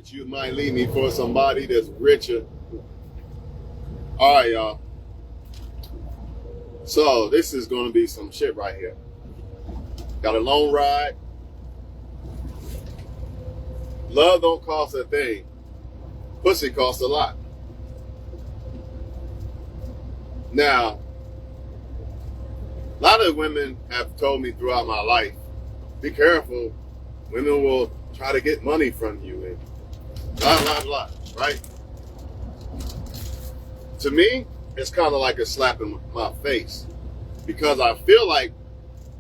that you might leave me for somebody that's richer. All right, y'all. So this is going to be some shit right here. Got a long ride. Love don't cost a thing. Pussy costs a lot. Now, a lot of women have told me throughout my life, be careful. Women will try to get money from you and blah, blah, blah, right? To me, it's kind of like a slap in my face because I feel like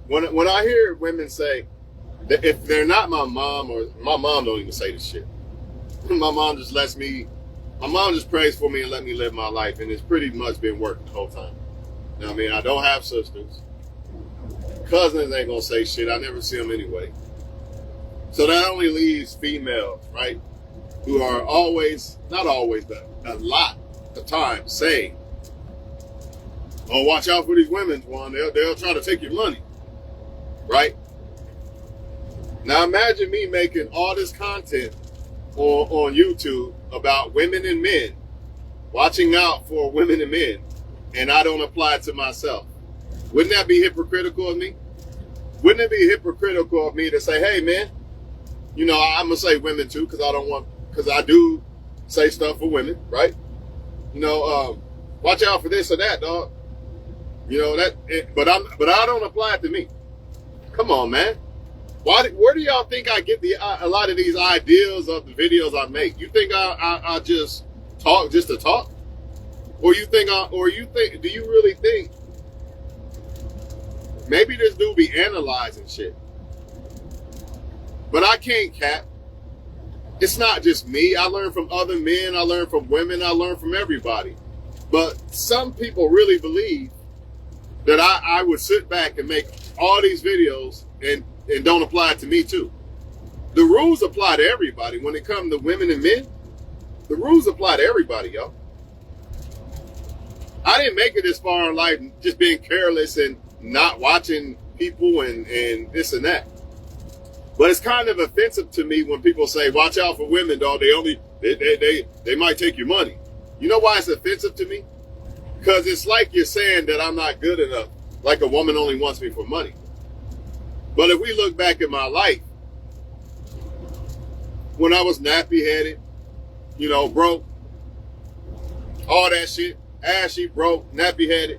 when I hear women say that if they're not my mom, or my mom don't even say this shit. My mom just prays for me and let me live my life, and it's pretty much been working the whole time. Now, I mean, I don't have sisters. Cousins ain't gonna say shit. I never see them anyway. So that only leaves females, right? Who are always, not always, but a lot of times saying, oh, watch out for these women, Juan. They'll try to take your money, right? Now imagine me making all this content on YouTube about women and men, watching out for women and men, and I don't apply it to myself. Wouldn't that be hypocritical of me? Wouldn't it be hypocritical of me to say, hey, man, you know, I'm going to say women too, because I do say stuff for women, right? You know, watch out for this or that, dog. You know, but I don't apply it to me. Come on, man. Where do y'all think I get a lot of these ideas of the videos I make? You think I just talk just to talk? Do you really think maybe this dude be analyzing shit? But I can't cap. It's not just me. I learn from other men. I learn from women. I learn from everybody. But some people really believe that I would sit back and make all these videos and don't apply it to me too. The rules apply to everybody. When it comes to women and men, the rules apply to everybody, y'all. I didn't make it this far in life just being careless and not watching people and this and that. But it's kind of offensive to me when people say, watch out for women, dog. They might take your money. You know why it's offensive to me? Because it's like you're saying that I'm not good enough, like a woman only wants me for money. But if we look back at my life, when I was nappy-headed, you know, broke, all that shit, ashy, broke, nappy-headed,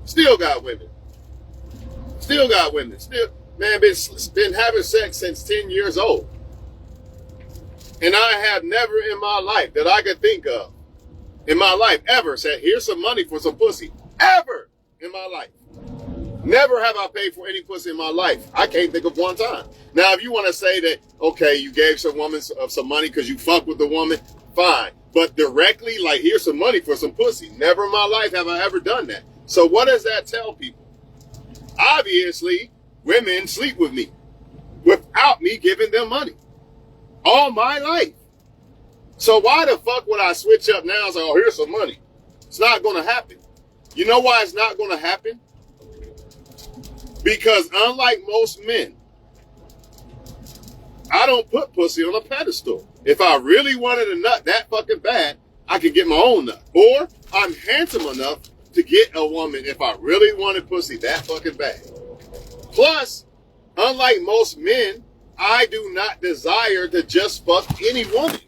still got women. Still, man, been having sex since 10 years old. And I have never in my life that I could think of, in my life, ever said, here's some money for some pussy. Ever in my life. Never have I paid for any pussy in my life. I can't think of one time. Now, if you want to say that, okay, you gave some woman some money because you fucked with the woman, fine. But directly, like, here's some money for some pussy. Never in my life have I ever done that. So what does that tell people? Obviously, women sleep with me without me giving them money. All my life. So why the fuck would I switch up now and say, oh, here's some money? It's not going to happen. You know why it's not going to happen? Because unlike most men, I don't put pussy on a pedestal. If I really wanted a nut that fucking bad, I could get my own nut. Or I'm handsome enough to get a woman if I really wanted pussy that fucking bad. Plus, unlike most men, I do not desire to just fuck any woman.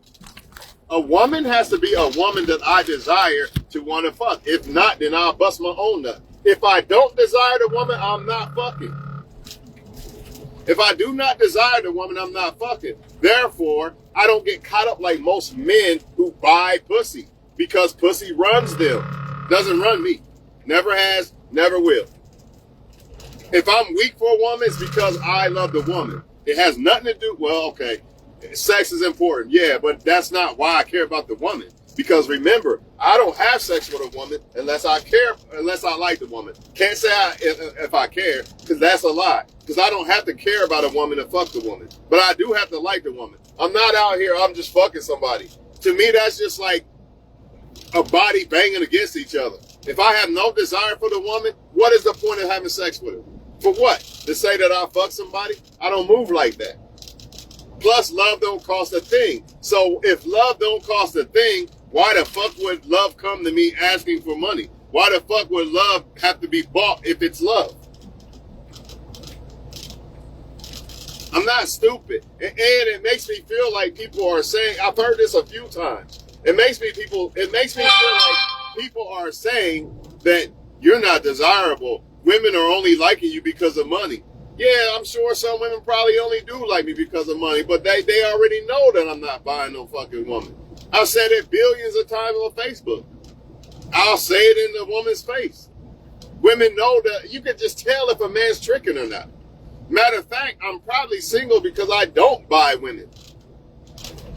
A woman has to be a woman that I desire to want to fuck. If not, then I'll bust my own nut. If I don't desire the woman, I'm not fucking. If I do not desire the woman, I'm not fucking. Therefore, I don't get caught up like most men who buy pussy because pussy runs them. Doesn't run me. Never has, never will. If I'm weak for a woman, it's because I love the woman. It has nothing to do, well, okay, sex is important. Yeah, but that's not why I care about the woman. Because remember, I don't have sex with a woman unless I like the woman. Can't say if I care, because that's a lie. Because I don't have to care about a woman to fuck the woman. But I do have to like the woman. I'm not out here, I'm just fucking somebody. To me, that's just like a body banging against each other. If I have no desire for the woman, what is the point of having sex with her? For what? To say that I fuck somebody? I don't move like that. Plus, love don't cost a thing. So if love don't cost a thing, why the fuck would love come to me asking for money? Why the fuck would love have to be bought if it's love? I'm not stupid. And it makes me feel like people are saying, I've heard this a few times. It makes me feel like people are saying that you're not desirable. Women are only liking you because of money. Yeah, I'm sure some women probably only do like me because of money, but they already know that I'm not buying no fucking woman. I've said it billions of times on Facebook. I'll say it in the woman's face. Women know that you can just tell if a man's tricking or not. Matter of fact, I'm probably single because I don't buy women.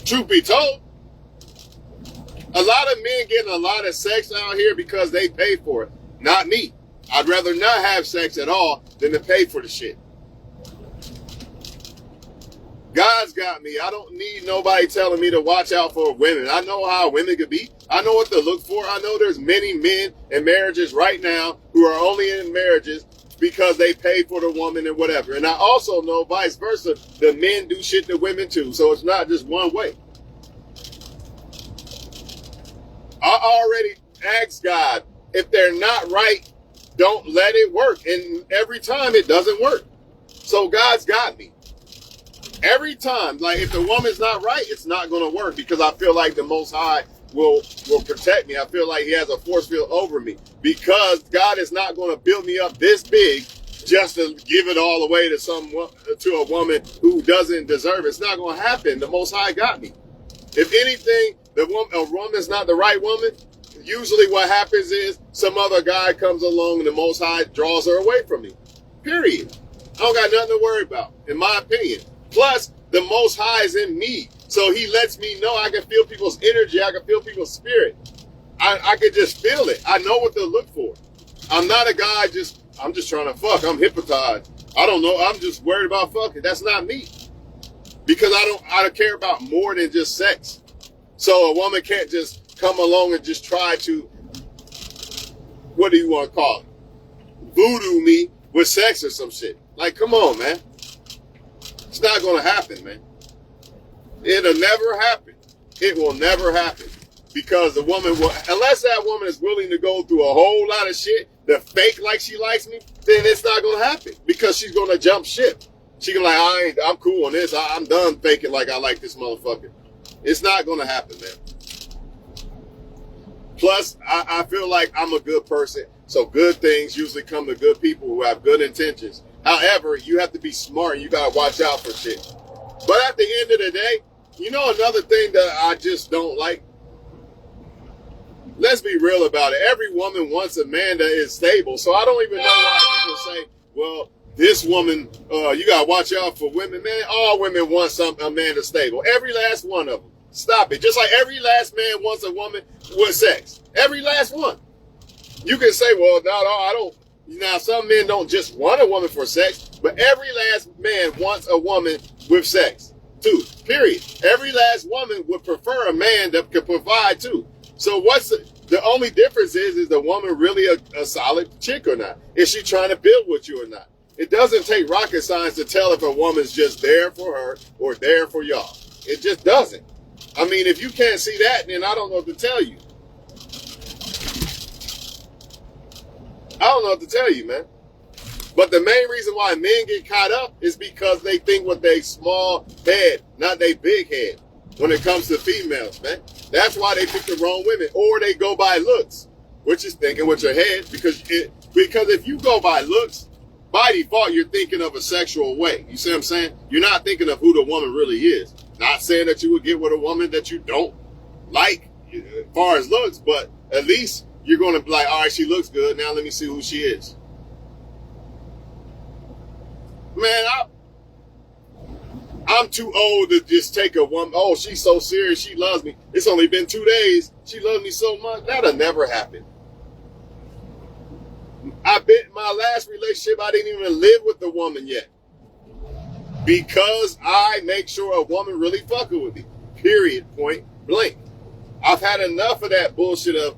Truth be told, a lot of men getting a lot of sex out here because they pay for it. Not me. I'd rather not have sex at all than to pay for the shit. God's got me. I don't need nobody telling me to watch out for women. I know how women could be. I know what to look for. I know there's many men in marriages right now who are only in marriages because they pay for the woman and whatever. And I also know vice versa, the men do shit to women too. So it's not just one way. I already asked God, if they're not right, don't let it work. And every time it doesn't work. So God's got me. Every time, like if the woman's not right, it's not going to work because I feel like the Most High will protect me. I feel like he has a force field over me because God is not going to build me up this big just to give it all away to a woman who doesn't deserve it. It's not going to happen. The Most High got me. If anything, a woman's not the right woman. Usually what happens is some other guy comes along and the Most High draws her away from me. Period. I don't got nothing to worry about, in my opinion. Plus, the Most High is in me. So he lets me know I can feel people's energy. I can feel people's spirit. I can just feel it. I know what to look for. I'm not a guy I'm just trying to fuck. I'm hypnotized. I don't know. I'm just worried about fucking. That's not me. Because I care about more than just sex. So a woman can't just come along and just try to, what do you want to call it? Voodoo me with sex or some shit. Like, come on, man. It's not going to happen, man. It'll never happen. It will never happen. Because the woman will, unless that woman is willing to go through a whole lot of shit to fake like she likes me, then it's not going to happen. Because she's going to jump ship. She can like, I'm cool on this. I'm done faking like I like this motherfucker. It's not going to happen, man. Plus, I feel like I'm a good person. So good things usually come to good people who have good intentions. However, you have to be smart. You got to watch out for shit. But at the end of the day, you know another thing that I just don't like? Let's be real about it. Every woman wants a man that is stable. So I don't even know why people say, well, this woman, you got to watch out for women. Man, all women want a man that's stable. Every last one of them. Stop it. Just like every last man wants a woman with sex. Every last one. You can say, well, no, I don't. Now, some men don't just want a woman for sex, but every last man wants a woman with sex, too. Period. Every last woman would prefer a man that can provide, too. So what's the only difference is the woman really a solid chick or not? Is she trying to build with you or not? It doesn't take rocket science to tell if a woman's just there for her or there for y'all. It just doesn't. I mean, if you can't see that, then I don't know what to tell you. I don't know what to tell you, man. But the main reason why men get caught up is because they think with their small head, not their big head, when it comes to females, man. That's why they pick the wrong women. Or they go by looks, which is thinking with your head. Because if you go by looks, by default, you're thinking of a sexual way. You see what I'm saying? You're not thinking of who the woman really is. Not saying that you would get with a woman that you don't like as far as looks, but at least you're going to be like, all right, she looks good. Now let me see who she is. Man, I'm too old to just take a woman. Oh, she's so serious. She loves me. It's only been 2 days. She loves me so much. That'll never happen. My last relationship, I didn't even live with the woman yet. Because I make sure a woman really fucking with me. Period. Point blank. I've had enough of that bullshit of,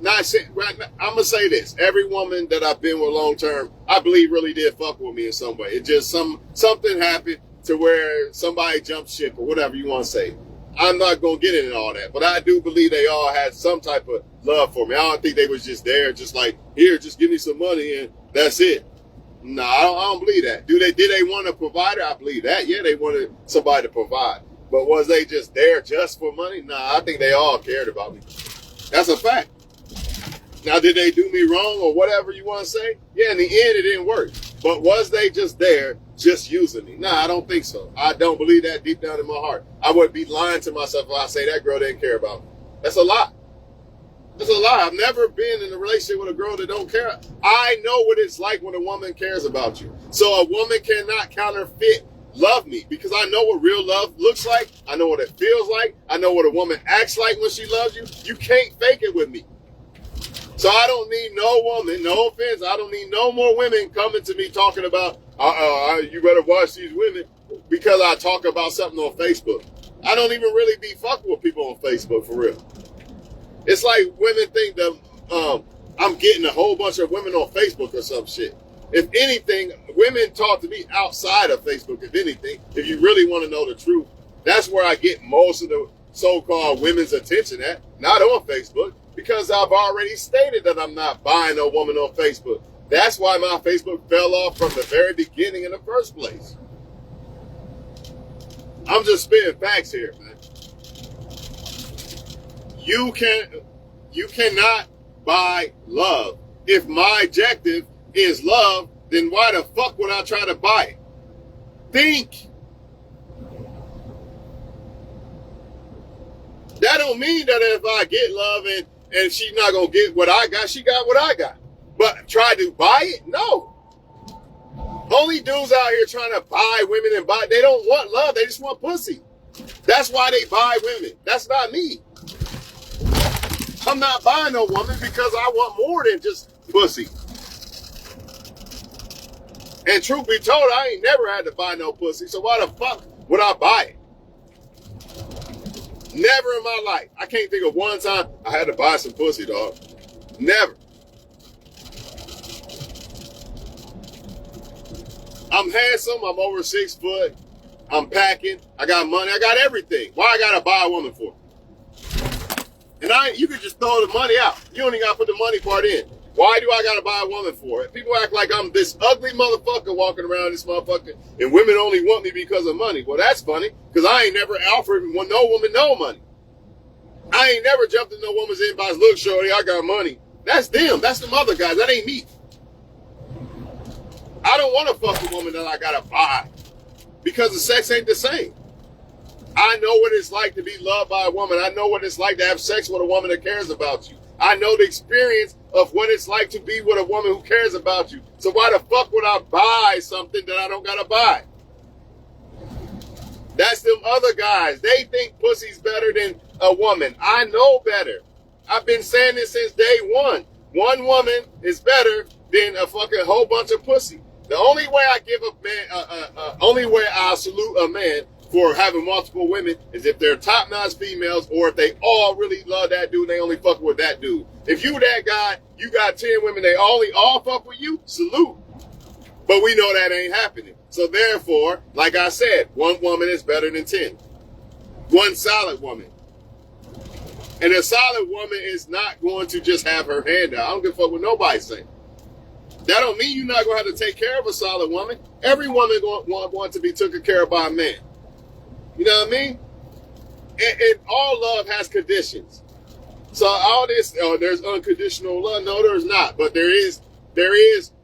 not saying, I'm going to say this. Every woman that I've been with long term, I believe really did fuck with me in some way. It just something happened to where somebody jumped ship or whatever you want to say. I'm not going to get into all that, but I do believe they all had some type of love for me. I don't think they was just there, just like, here, just give me some money and that's it. No, I don't believe that. Did they want a provider? I believe that. Yeah, they wanted somebody to provide. But was they just there just for money? Nah, I think they all cared about me. That's a fact. Now, did they do me wrong or whatever you want to say? Yeah, in the end, it didn't work. But was they just there, just using me? Nah, I don't think so. I don't believe that deep down in my heart. I would be lying to myself if I say that girl didn't care about me. That's a lie. That's a lie. I've never been in a relationship with a girl that don't care. I know what it's like when a woman cares about you. So a woman cannot counterfeit love me because I know what real love looks like. I know what it feels like. I know what a woman acts like when she loves you. You can't fake it with me. So I don't need no woman, no offense, I don't need no more women coming to me talking about, you better watch these women because I talk about something on Facebook. I don't even really be fucking with people on Facebook for real. It's like women think that I'm getting a whole bunch of women on Facebook or some shit. If anything, women talk to me outside of Facebook, if anything, if you really want to know the truth. That's where I get most of the so-called women's attention at, not on Facebook. Because I've already stated that I'm not buying no woman on Facebook. That's why my Facebook fell off from the very beginning in the first place. I'm just spitting facts here, man. You cannot buy love. If my objective is love, then why the fuck would I try to buy it? Think. That don't mean that if I get love and she's not going to get what I got, she got what I got. But try to buy it? No. Only dudes out here trying to buy women and buy, they don't want love, they just want pussy. That's why they buy women. That's not me. I'm not buying no woman because I want more than just pussy. And truth be told, I ain't never had to buy no pussy, so why the fuck would I buy it? Never in my life. I can't think of one time I had to buy some pussy, dog. Never. I'm handsome. I'm over 6 foot. I'm packing. I got money. I got everything. Why I gotta buy a woman for? And you could just throw the money out. You don't even gotta put the money part in. Why do I gotta buy a woman for it? People act like I'm this ugly motherfucker walking around this motherfucker and women only want me because of money. Well, that's funny because I ain't never offered no woman no money. I ain't never jumped in no woman's inbox, look, shorty, I got money. That's them. That's them other guys. That ain't me. I don't want to fuck a woman that I gotta buy because the sex ain't the same. I know what it's like to be loved by a woman. I know what it's like to have sex with a woman that cares about you. I know the experience of what it's like to be with a woman who cares about you. So why the fuck would I buy something that I don't gotta buy? That's them other guys. They think pussy's better than a woman. I know better. I've been saying this since day one. One woman is better than a fucking whole bunch of pussy. The only way I give a man, only way I salute a man for having multiple women is if they're top-notch females or if they all really love that dude and they only fuck with that dude. If you that guy, you got 10 women, they all fuck with you, salute. But we know that ain't happening. So therefore, like I said, one woman is better than 10. One solid woman. And a solid woman is not going to just have her hand out. I don't give a fuck what nobody's saying. That don't mean you're not going to have to take care of a solid woman. Every woman want to be taken care of by a man. You know what I mean? And all love has conditions. So all this, there's unconditional love. No, there's not. But there is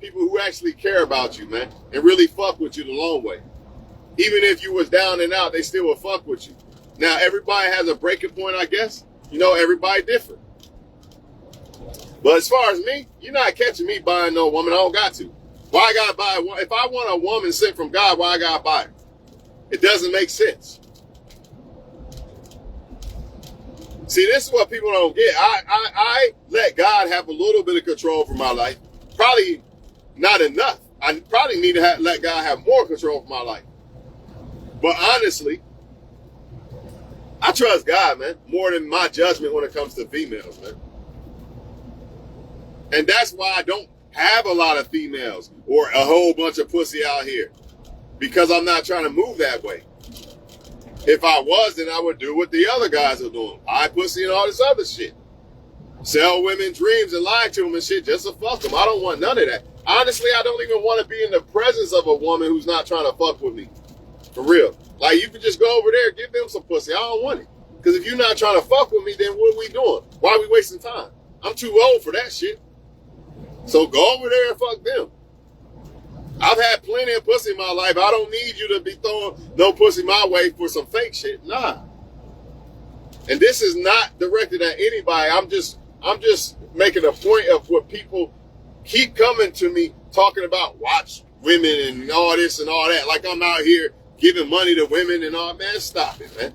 people who actually care about you, man, and really fuck with you the long way. Even if you was down and out, they still will fuck with you. Now, everybody has a breaking point, I guess. You know, everybody different. But as far as me, you're not catching me buying no woman. I don't got to. Why I gotta buy one? If I want a woman sent from God, why I gotta buy her? It doesn't make sense. See, this is what people don't get. I let God have a little bit of control over my life. Probably not enough. I probably need to let God have more control over my life. But honestly, I trust God, man, more than my judgment when it comes to females, man. And that's why I don't have a lot of females or a whole bunch of pussy out here. Because I'm not trying to move that way. If I was, then I would do what the other guys are doing. Buy pussy and all this other shit. Sell women dreams and lie to them and shit just to fuck them. I don't want none of that. Honestly, I don't even want to be in the presence of a woman who's not trying to fuck with me. For real. Like, you can just go over there and give them some pussy. I don't want it. Because if you're not trying to fuck with me, then what are we doing? Why are we wasting time? I'm too old for that shit. So go over there and fuck them. I've had plenty of pussy in my life. I don't need you to be throwing no pussy my way for some fake shit. Nah. And this is not directed at anybody. I'm just making a point of what people keep coming to me talking about, watch women and all this and all that. Like I'm out here giving money to women and all. Man, stop it, man.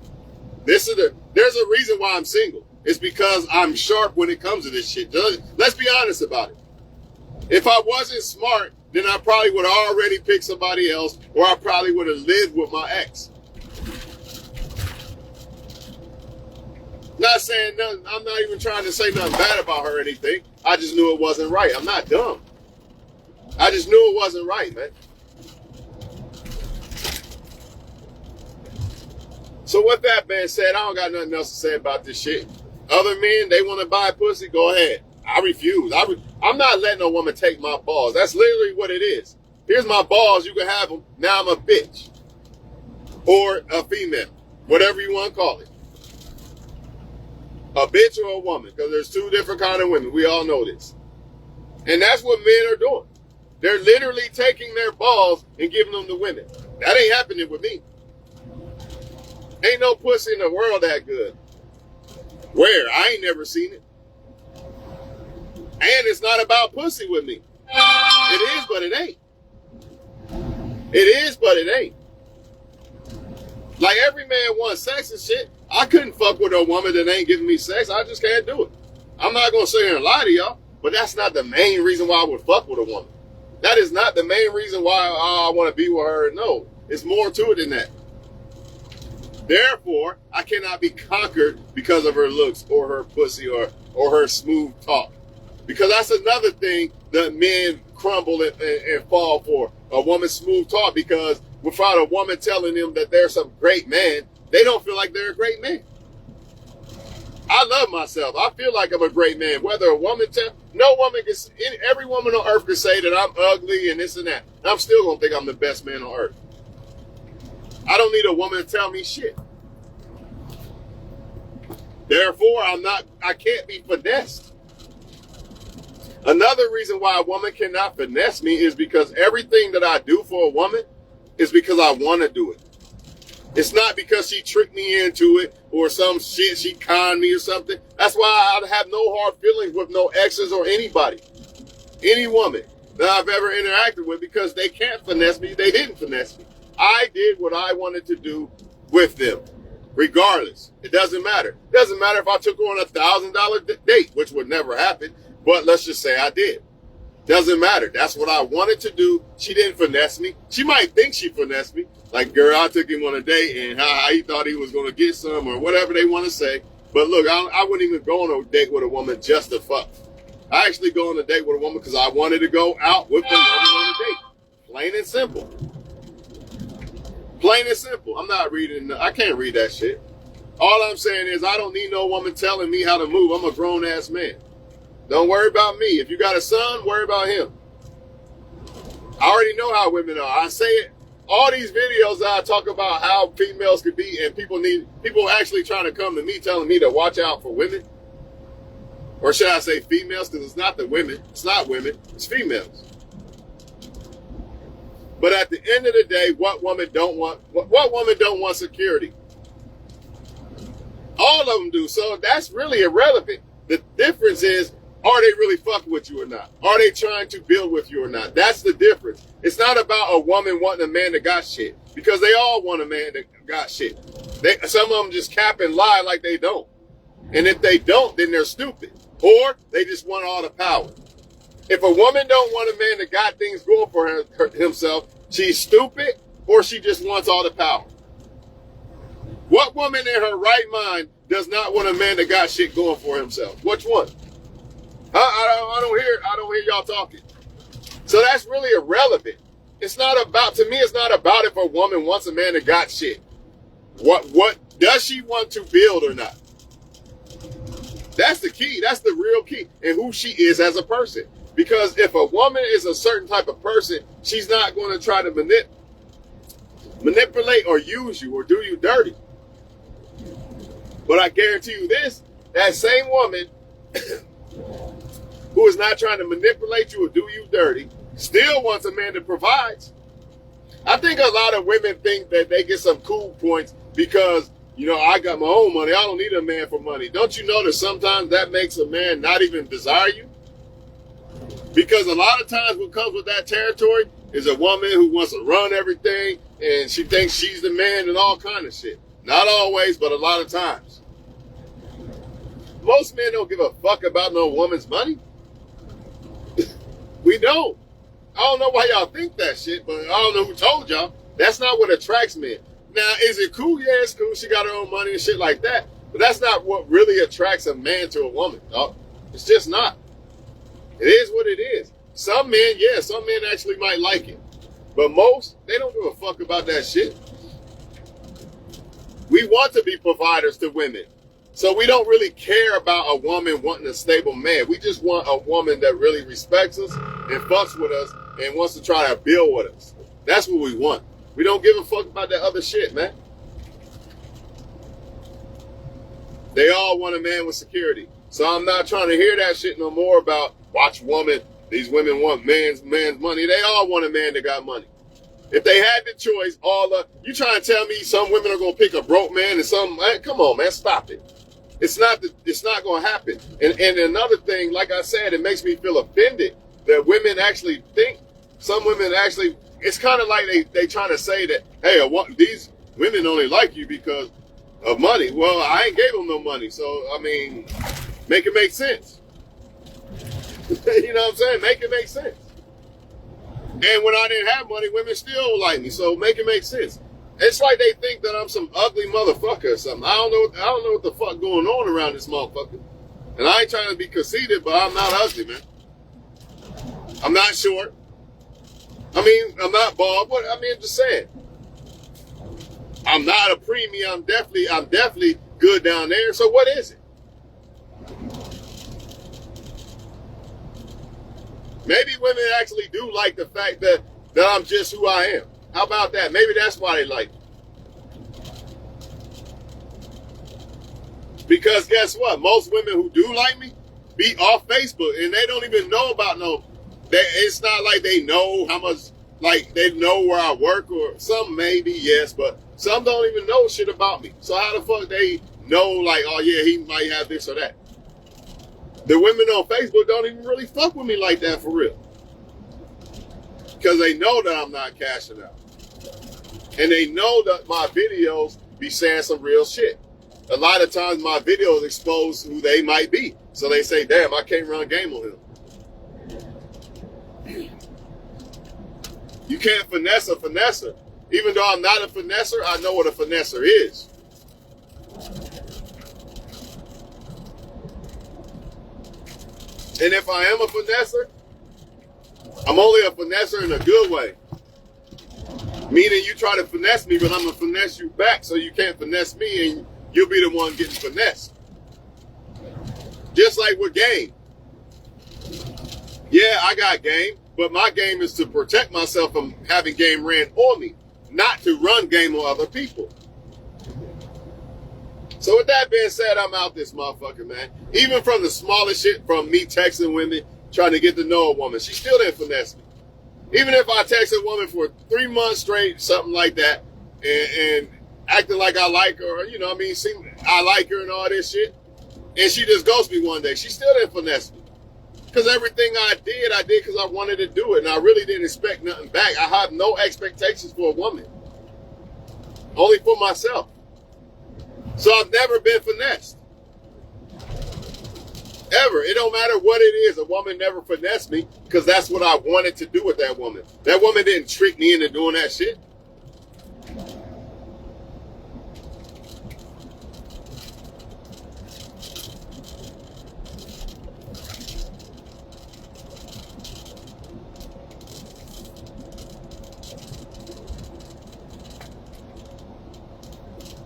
There's a reason why I'm single. It's because I'm sharp when it comes to this shit. Let's be honest about it. If I wasn't smart, then I probably would have already picked somebody else, or I probably would have lived with my ex. Not saying nothing, I'm not even trying to say nothing bad about her or anything. I just knew it wasn't right. I'm not dumb. I just knew it wasn't right, man. So with that being said, I don't got nothing else to say about this shit. Other men, they want to buy pussy, go ahead. I refuse. I'm not letting a woman take my balls. That's literally what it is. Here's my balls, you can have them. Now I'm a bitch. Or a female. Whatever you want to call it. A bitch or a woman. Because there's two different kind of women. We all know this. And that's what men are doing. They're literally taking their balls and giving them to women. That ain't happening with me. Ain't no pussy in the world that good. Where? I ain't never seen it. And it's not about pussy with me. It is, but it ain't. It is, but it ain't. Like every man wants sex and shit. I couldn't fuck with a woman that ain't giving me sex. I just can't do it. I'm not going to sit here and lie to y'all, but that's not the main reason why I would fuck with a woman. That is not the main reason why I want to be with her. No, it's more to it than that. Therefore, I cannot be conquered because of her looks or her pussy or her smooth talk. Because that's another thing that men crumble and fall for. A woman's smooth talk, because without a woman telling them that they're some great man, they don't feel like they're a great man. I love myself. I feel like I'm a great man. Whether a woman no woman can, every woman on earth can say that I'm ugly and this and that. I'm still going to think I'm the best man on earth. I don't need a woman to tell me shit. Therefore, I can't be finessed. Another reason why a woman cannot finesse me is because everything that I do for a woman is because I want to do it. It's not because she tricked me into it or some shit, she conned me or something. That's why I have no hard feelings with no exes or anybody. Any woman that I've ever interacted with, because they can't finesse me. They didn't finesse me. I did what I wanted to do with them. Regardless. It doesn't matter. It doesn't matter if I took her on a $1,000 date, which would never happen. But let's just say I did. Doesn't matter. That's what I wanted to do. She didn't finesse me. She might think she finessed me. Like, girl, I took him on a date and how he thought he was going to get some or whatever they want to say. But look, I wouldn't even go on a date with a woman just to fuck. I actually go on a date with a woman because I wanted to go out with the woman on a date. Plain and simple. Plain and simple. I'm not reading. I can't read that shit. All I'm saying is I don't need no woman telling me how to move. I'm a grown-ass man. Don't worry about me. If you got a son, worry about him. I already know how women are. I say it. All these videos that I talk about how females could be, and people actually trying to come to me telling me to watch out for women. Or should I say females? Because it's not the women. It's not women. It's females. But at the end of the day, what woman don't want security? All of them do. So that's really irrelevant. The difference is, are they really fucking with you or not? Are they trying to build with you or not? That's the difference. It's not about a woman wanting a man that got shit. Because they all want a man that got shit. Some of them just cap and lie like they don't. And if they don't, then they're stupid. Or they just want all the power. If a woman don't want a man that got things going for himself, she's stupid or she just wants all the power. What woman in her right mind does not want a man that got shit going for himself? Which one? I don't hear y'all talking. So that's really irrelevant. It's not about, to me, it's not about if a woman wants a man that got shit. What does she want to build or not? That's the key. That's the real key. And who she is as a person. Because if a woman is a certain type of person, she's not going to try to manipulate or use you or do you dirty. But I guarantee you this, that same woman who is not trying to manipulate you or do you dirty still wants a man that provides. I think a lot of women think that they get some cool points because, you know, I got my own money. I don't need a man for money. Don't you know that sometimes that makes a man not even desire you? Because a lot of times what comes with that territory is a woman who wants to run everything and she thinks she's the man and all kind of shit. Not always, but a lot of times. Most men don't give a fuck about no woman's money. We don't. I don't know why y'all think that shit, but I don't know who told y'all. That's not what attracts men. Now, is it cool? Yeah, it's cool. She got her own money and shit like that. But that's not what really attracts a man to a woman, dog. It's just not. It is what it is. Some men, yeah, some men actually might like it. But most, they don't give a fuck about that shit. We want to be providers to women. So we don't really care about a woman wanting a stable man. We just want a woman that really respects us and fucks with us and wants to try to build with us. That's what we want. We don't give a fuck about that other shit, man. They all want a man with security. So I'm not trying to hear that shit no more about watch woman. These women want man's money. They all want a man that got money. If they had the choice, you trying to tell me some women are gonna pick a broke man and some? Man, come on, man, stop it. It's not gonna happen. And another thing, like I said, it makes me feel offended that women actually think. Some women actually. It's kind of like they trying to say that, hey, these women only like you because of money. Well, I ain't gave them no money, so I mean, make it make sense. You know what I'm saying? Make it make sense. And when I didn't have money, women still like me, so make it make sense. It's like they think that I'm some ugly motherfucker or something. I don't know what the fuck going on around this motherfucker. And I ain't trying to be conceited, but I'm not ugly, man. I'm not short. I mean, I'm not bald. What I mean, I'm just saying. I'm not a preemie. I'm definitely good down there. So what is it? Maybe women actually do like the fact that I'm just who I am. How about that? Maybe that's why they like me. Because guess what? Most women who do like me be off Facebook and they don't even know about it's not like they know how much, like they know where I work, or some maybe, yes, but some don't even know shit about me. So how the fuck they know, like, oh yeah, he might have this or that? The women on Facebook don't even really fuck with me like that for real. Because they know that I'm not cashing out. And they know that my videos be saying some real shit. A lot of times my videos expose who they might be. So they say, damn, I can't run game on him. You can't finesse a finesser. Even though I'm not a finesser, I know what a finesser is. And if I am a finesser, I'm only a finesser in a good way. Meaning you try to finesse me, but I'm going to finesse you back so you can't finesse me and you'll be the one getting finessed. Just like with game. Yeah, I got game, but my game is to protect myself from having game ran on me, not to run game on other people. So with that being said, I'm out this motherfucker, man. Even from the smallest shit, from me texting women, trying to get to know a woman, she still didn't finesse me. Even if I text a woman for 3 months straight, something like that, and acting like I like her, you know what I mean, I like her and all this shit, and she just ghosts me one day, she still didn't finesse me. Because everything I did because I wanted to do it, and I really didn't expect nothing back. I have no expectations for a woman. Only for myself. So I've never been finessed. Ever. It don't matter what it is. A woman never finessed me because that's what I wanted to do with that woman. That woman didn't trick me into doing that shit.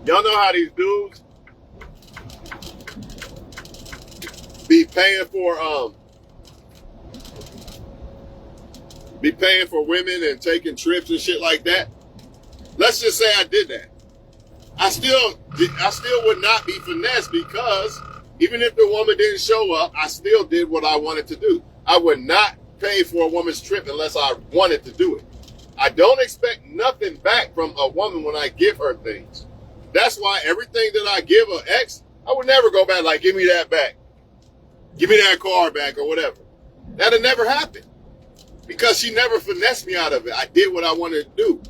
Y'all know how these dudes be paying for women and taking trips and shit like that. Let's just say I did that. I still would not be finessed, because even if the woman didn't show up, I still did what I wanted to do. I would not pay for a woman's trip unless I wanted to do it. I don't expect nothing back from a woman when I give her things. That's why everything that I give an ex, I would never go back like, give me that back. Give me that car back or whatever. That'll never happen, because she never finessed me out of it. I did what I wanted to do.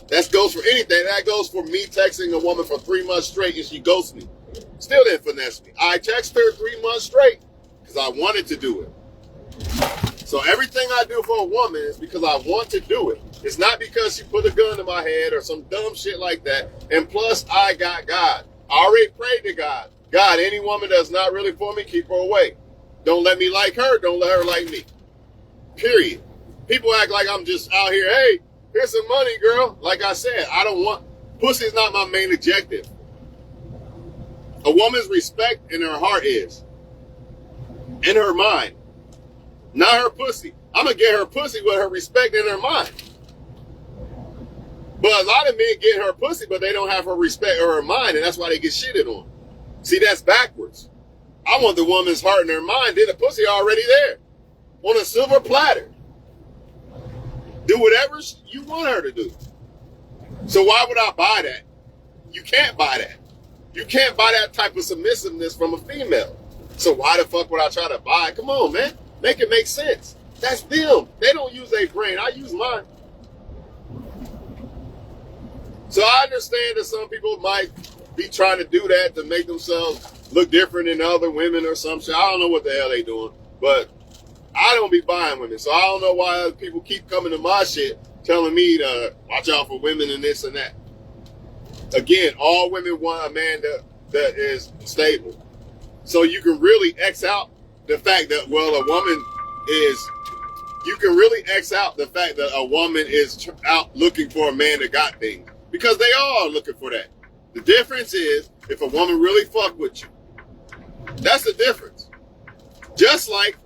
That goes for anything. That goes for me texting a woman for 3 months straight and she ghosts me. Still didn't finesse me. I texted her 3 months straight because I wanted to do it. So everything I do for a woman is because I want to do it. It's not because she put a gun to my head or some dumb shit like that. And plus, I got God. I already prayed to God. God, any woman that's not really for me, keep her away. Don't let me like her. Don't let her like me. Period. People act like I'm just out here, hey, here's some money, girl. Like I said, I don't want, pussy is not my main objective. A woman's respect in her heart is. In her mind. Not her pussy. I'm going to get her pussy with her respect in her mind. But a lot of men get her pussy, but they don't have her respect or her mind, and that's why they get shitted on. See, that's backwards. I want the woman's heart and her mind, then the pussy already there. On a silver platter. Do whatever you want her to do. So why would I buy that? You can't buy that. You can't buy that type of submissiveness from a female. So why the fuck would I try to buy it? Come on, man. Make it make sense. That's them. They don't use their brain. I use mine. So I understand that some people might be trying to do that to make themselves look different than other women or some shit. I don't know what the hell they doing. But I don't be buying women. So I don't know why other people keep coming to my shit telling me to watch out for women and this and that. Again, all women want a man that is stable. So you can really X out the fact that, well, a woman is, you can really X out the fact that a woman is out looking for a man that got things. Because they all are looking for that. The difference is if a woman really fuck with you. That's the difference. Just like,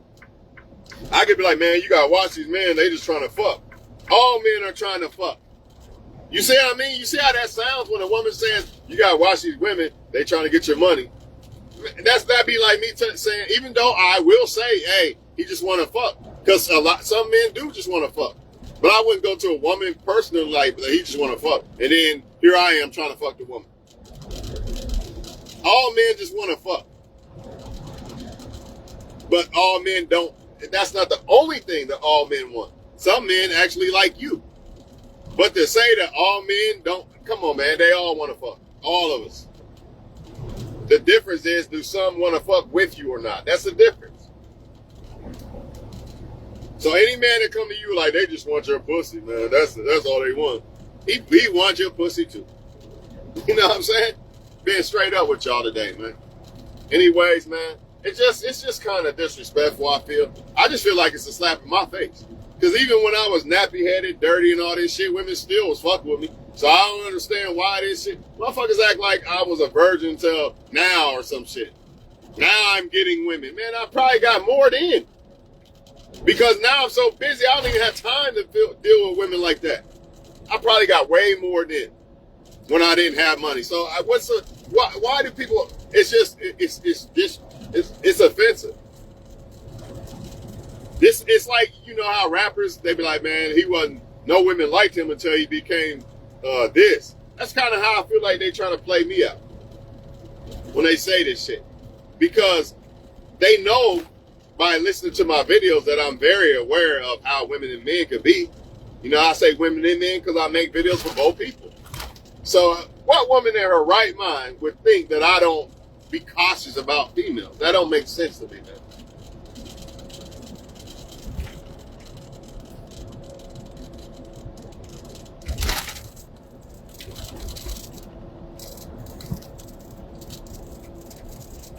I could be like, man, you gotta watch these men, they just trying to fuck. All men are trying to fuck. You see what I mean? You see how that sounds when a woman says, you gotta watch these women, they trying to get your money. That'd be like me saying, even though I will say, hey, he just want to fuck. Because some men do just want to fuck. But I wouldn't go to a woman personally like, he just want to fuck. And then here I am trying to fuck the woman. All men just want to fuck. But all men don't. That's not the only thing that all men want. Some men actually like you. But to say that all men don't, come on, man, they all want to fuck. All of us. The difference is, do some want to fuck with you or not? That's the difference. So any man that come to you like they just want your pussy, man, that's all they want. He wants your pussy too. You know what I'm saying? Being straight up with y'all today, man. Anyways, man, it's just kind of disrespectful, I feel. I just feel like it's a slap in my face. Because even when I was nappy-headed, dirty, and all this shit, women still was fucking with me. So I don't understand why this shit. Motherfuckers act like I was a virgin till now or some shit. Now I'm getting women. Man, I probably got more then. Because now I'm so busy, I don't even have time to deal with women like that. I probably got way more then when I didn't have money. So why do people, it's offensive. It's like, you know how rappers, they be like, man, no women liked him until he became this. That's kind of how I feel like they trying to play me out when they say this shit. Because they know by listening to my videos that I'm very aware of how women and men could be. You know, I say women and men because I make videos for both people. So what woman in her right mind would think that I don't be cautious about females? That don't make sense to me, man.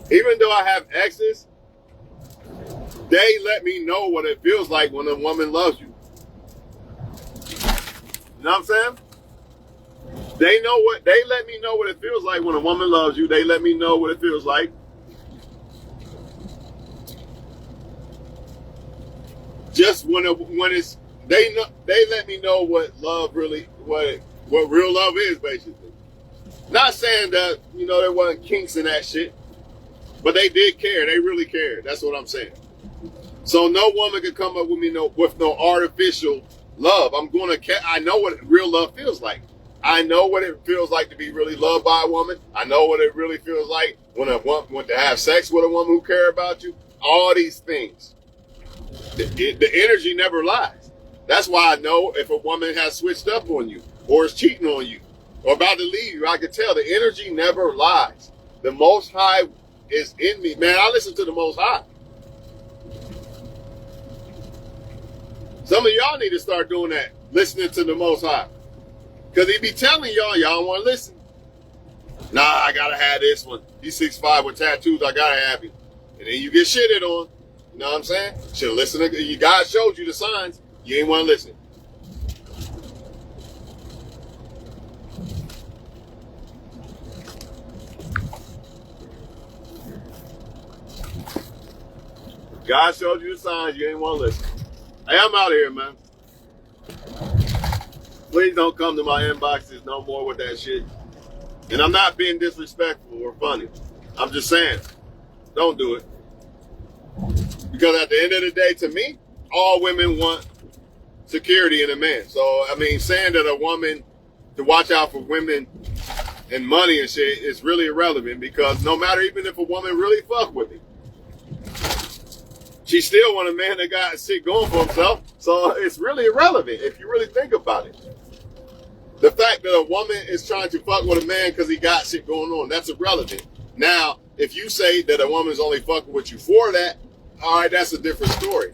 Even though I have exes, they let me know what it feels like when a woman loves you. You know what I'm saying? They know what, they let me know what it feels like when a woman loves you. They let me know what it feels like. Just when it's, they let me know what love really, what real love is, basically. Not saying that, you know, there wasn't kinks in that shit, but they did care. They really cared. That's what I'm saying. So no woman could come up with me with no artificial love. I know what real love feels like. I know what it feels like to be really loved by a woman. I know what it really feels like when to have sex with a woman who cares about you. All these things. The energy never lies. That's why I know if a woman has switched up on you or is cheating on you or about to leave you. I can tell the energy never lies. The Most High is in me. Man, I listen to the Most High. Some of y'all need to start doing that, listening to the Most High. Because he be telling y'all don't want to listen. Nah, I got to have this one. He's 6'5" with tattoos, I got to have him. And then you get shitted on. You know what I'm saying? Should listen to, God showed you the signs. You ain't want to listen. God showed you the signs. You ain't want to listen. Hey, I'm out of here, man. Please don't come to my inboxes no more with that shit. And I'm not being disrespectful or funny. I'm just saying, don't do it. Because at the end of the day, to me, all women want security in a man. So, I mean, saying that a woman to watch out for women and money and shit is really irrelevant, because no matter, even if a woman really fuck with me, she still want a man that got shit going for himself. So it's really irrelevant if you really think about it. The fact that a woman is trying to fuck with a man because he got shit going on, that's irrelevant. Now, if you say that a woman's only fucking with you for that, all right, that's a different story.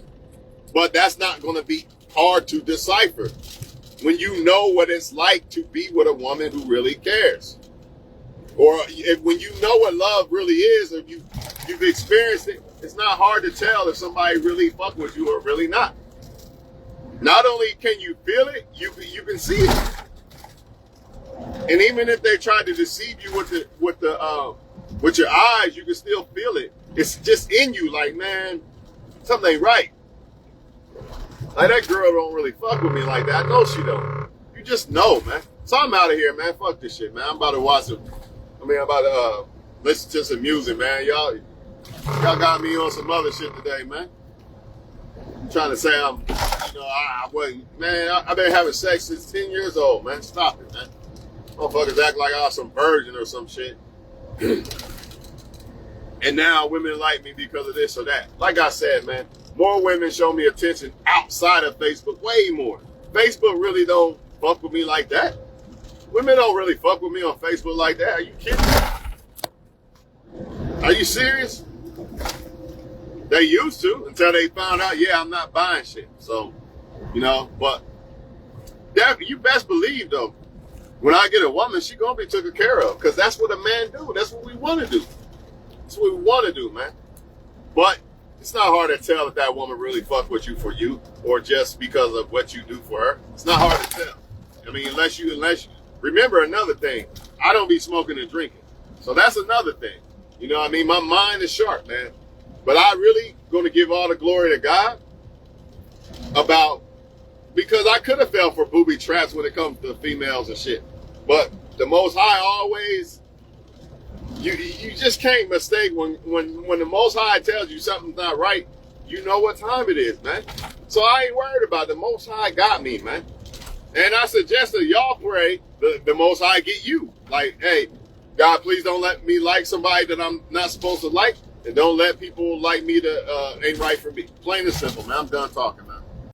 But that's not going to be hard to decipher when you know what it's like to be with a woman who really cares. Or when you know what love really is, or you've experienced it, it's not hard to tell if somebody really fuck with you or really not. Not only can you feel it, you can see it. And even if they try to deceive you with your eyes, you can still feel it. It's just in you, like, man, something ain't right. Like, that girl don't really fuck with me like that. I know she don't. You just know, man. So I'm out of here, man. Fuck this shit, man. I'm about to listen to some music, man. Y'all got me on some other shit today, man. I'm trying to say I wasn't, man, I've been having sex since 10 years old, man. Stop it, man. Motherfuckers act like I was some virgin or some shit. And now women like me because of this or that. Like I said, man, more women show me attention outside of Facebook, way more. Facebook really don't fuck with me like that. Women don't really fuck with me on Facebook like that. Are you kidding me? Are you serious? They used to, until they found out, yeah, I'm not buying shit. So, you know, but you best believe, though, when I get a woman, she gonna be taken care of, because that's what a man do. That's what we want to do. That's what we want to do, man. But it's not hard to tell if that woman really fuck with you for you, or just because of what you do for her. It's not hard to tell. I mean, unless you remember another thing, I don't be smoking and drinking. So that's another thing. You know what I mean? My mind is sharp, man. But I really going to give all the glory to God because I could have fell for booby traps when it comes to females and shit. But the Most High always, you just can't mistake when the Most High tells you something's not right. You know what time it is, man. So I ain't worried about it. The Most High got me, man. And I suggest that y'all pray the Most High get you. Like, hey, God, please don't let me like somebody that I'm not supposed to like. And don't let people like me that ain't right for me. Plain and simple, man. I'm done talking.